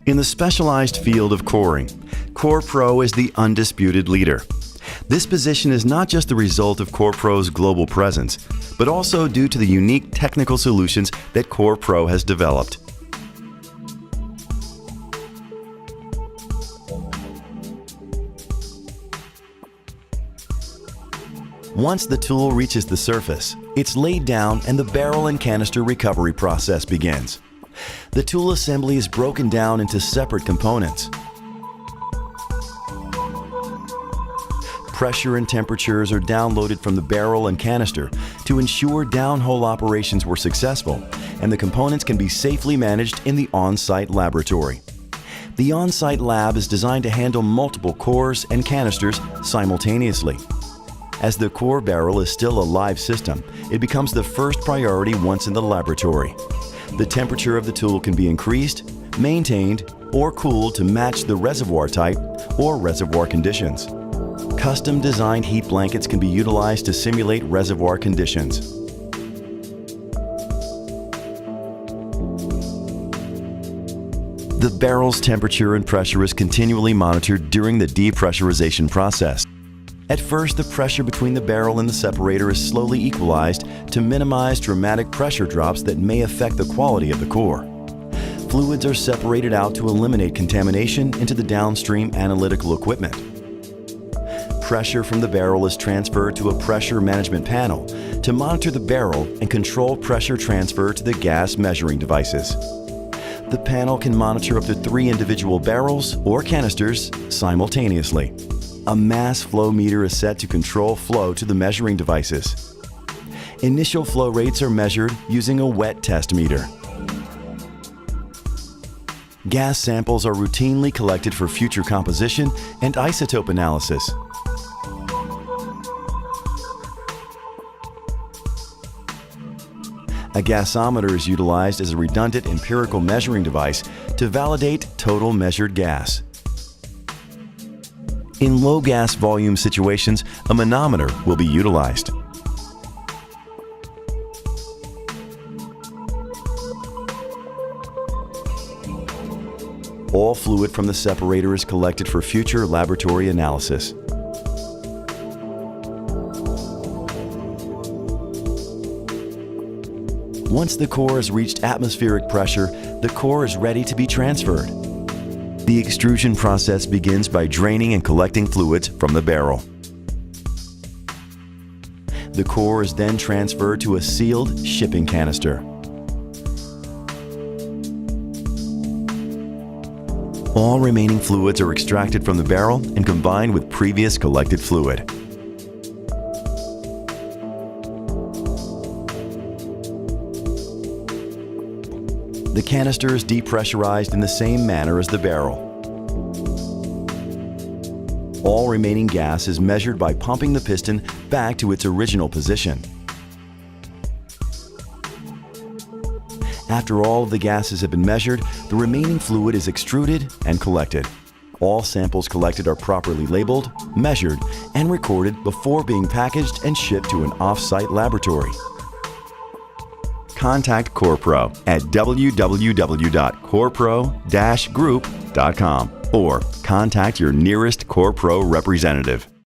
In the specialized field of coring, CorePro is the undisputed leader. This position is not just the result of CorePro's global presence, but also due to the unique technical solutions that CorePro has developed. Once the tool reaches the surface, it's laid down and the barrel and canister recovery process begins. The tool assembly is broken down into separate components. Pressure and temperatures are downloaded from the barrel and canister to ensure downhole operations were successful, and the components can be safely managed in the on-site laboratory. The on-site lab is designed to handle multiple cores and canisters simultaneously. As the core barrel is still a live system, it becomes the first priority once in the laboratory. The temperature of the tool can be increased, maintained, or cooled to match the reservoir type or reservoir conditions. Custom-designed heat blankets can be utilized to simulate reservoir conditions. The barrel's temperature and pressure is continually monitored during the depressurization process. At first, the pressure between the barrel and the separator is slowly equalized to minimize dramatic pressure drops that may affect the quality of the core. Fluids are separated out to eliminate contamination into the downstream analytical equipment. Pressure from the barrel is transferred to a pressure management panel to monitor the barrel and control pressure transfer to the gas measuring devices. The panel can monitor up to 3 individual barrels or canisters simultaneously. A mass flow meter is set to control flow to the measuring devices. Initial flow rates are measured using a wet test meter. Gas samples are routinely collected for future composition and isotope analysis. A gasometer is utilized as a redundant empirical measuring device to validate total measured gas. In low gas volume situations, a manometer will be utilized. All fluid from the separator is collected for future laboratory analysis. Once the core has reached atmospheric pressure, the core is ready to be transferred. The extrusion process begins by draining and collecting fluids from the barrel. The core is then transferred to a sealed shipping canister. All remaining fluids are extracted from the barrel and combined with previous collected fluid. The canister is depressurized in the same manner as the barrel. All remaining gas is measured by pumping the piston back to its original position. After all of the gases have been measured, the remaining fluid is extruded and collected. All samples collected are properly labeled, measured, and recorded before being packaged and shipped to an off-site laboratory. Contact CorePro at www.corepro-group.com or contact your nearest CorePro representative.